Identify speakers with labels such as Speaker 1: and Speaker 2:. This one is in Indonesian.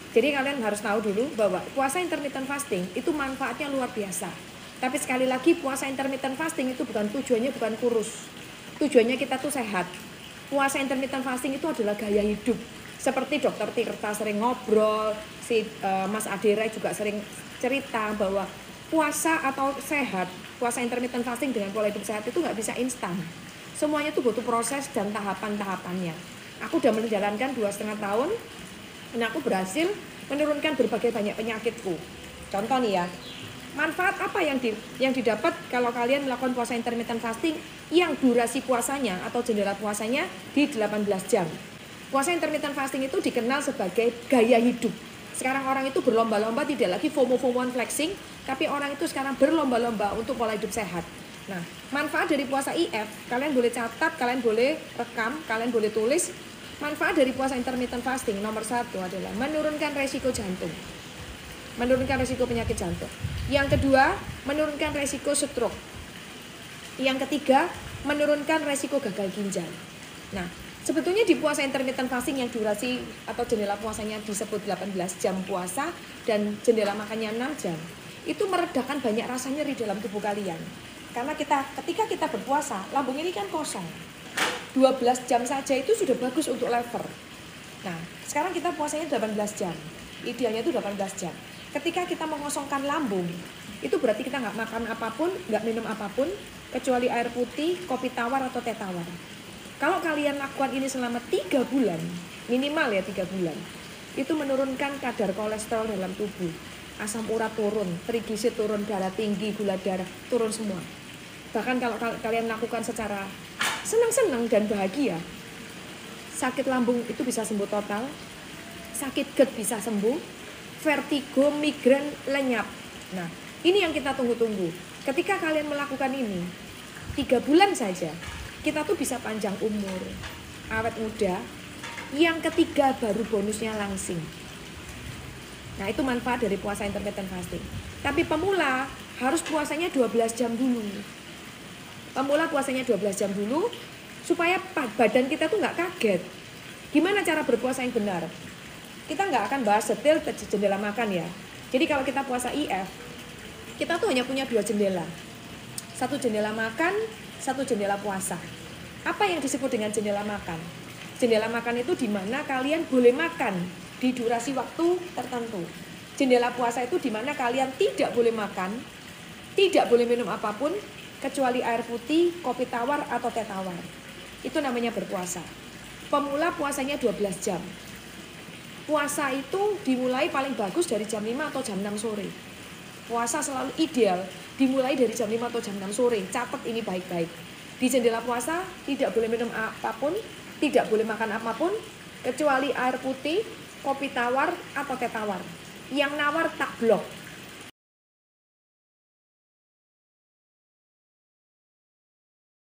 Speaker 1: Jadi kalian harus tahu dulu bahwa puasa intermittent fasting itu manfaatnya luar biasa. Tapi sekali lagi puasa intermittent fasting itu tujuannya bukan kurus. Tujuannya kita tuh sehat. Puasa intermittent fasting itu adalah gaya hidup. Seperti Dokter Tirta sering ngobrol, Mas Adera juga sering cerita bahwa puasa atau sehat, puasa intermittent fasting dengan pola hidup sehat itu nggak bisa instan. Semuanya itu butuh proses dan tahapan-tahapannya. Aku udah menjalankan 2,5 tahun, dan aku berhasil menurunkan berbagai banyak penyakitku. Contoh nih ya, manfaat apa yang didapat kalau kalian melakukan puasa intermittent fasting yang durasi puasanya atau jendela puasanya di 18 jam. Puasa intermittent fasting itu dikenal sebagai gaya hidup. Sekarang orang itu berlomba-lomba tidak lagi FOMO-FOMOan flexing, tapi orang itu sekarang berlomba-lomba untuk pola hidup sehat. Nah, manfaat dari puasa IF, kalian boleh catat, kalian boleh rekam, kalian boleh tulis. Manfaat dari puasa intermittent fasting nomor 1 adalah menurunkan resiko jantung. Menurunkan resiko penyakit jantung. Yang kedua, menurunkan resiko stroke. Yang ketiga, menurunkan resiko gagal ginjal. Nah, sebetulnya di puasa intermittent fasting yang durasi atau jendela puasanya disebut 18 jam puasa dan jendela makannya 6 jam, itu meredakan banyak rasa nyeri dalam tubuh kalian. Karena ketika kita berpuasa, lambung ini kan kosong. 12 jam saja itu sudah bagus untuk lever. Nah, sekarang kita puasanya 18 jam. Idealnya itu 18 jam. Ketika kita mengosongkan lambung, itu berarti kita nggak makan apapun, nggak minum apapun, kecuali air putih, kopi tawar atau teh tawar. Kalau kalian lakukan ini selama 3 bulan, minimal ya 3 bulan, itu menurunkan kadar kolesterol dalam tubuh. Asam urat turun, trigliserid turun, darah tinggi, gula darah turun semua. Bahkan kalau kalian lakukan secara senang-senang dan bahagia, sakit lambung itu bisa sembuh total, sakit GERD bisa sembuh, vertigo, migrain lenyap. Nah, ini yang kita tunggu-tunggu. Ketika kalian melakukan ini 3 bulan saja, kita tuh bisa panjang umur, awet muda. Yang ketiga baru bonusnya langsing. Nah, itu manfaat dari puasa intermittent fasting. Tapi pemula harus puasanya 12 jam dulu. Pemula puasanya 12 jam dulu supaya badan kita tuh nggak kaget. Gimana cara berpuasa yang benar? Kita nggak akan bahas detail jendela makan ya. Jadi kalau kita puasa IF, kita tuh hanya punya 2 jendela. 1 jendela makan, 1 jendela puasa. Apa yang disebut dengan jendela makan? Jendela makan itu di mana kalian boleh makan di durasi waktu tertentu. Jendela puasa itu di mana kalian tidak boleh makan, tidak boleh minum apapun, kecuali air putih, kopi tawar, atau teh tawar. Itu namanya berpuasa. Pemula puasanya 12 jam. Puasa itu dimulai paling bagus dari jam 5 atau jam 6 sore. Puasa selalu ideal dimulai dari jam 5 atau jam 6 sore. Catat ini baik-baik. Di jendela puasa tidak boleh minum apapun, tidak boleh makan apapun, kecuali air putih, kopi tawar, atau teh tawar. Yang nawar tak blok.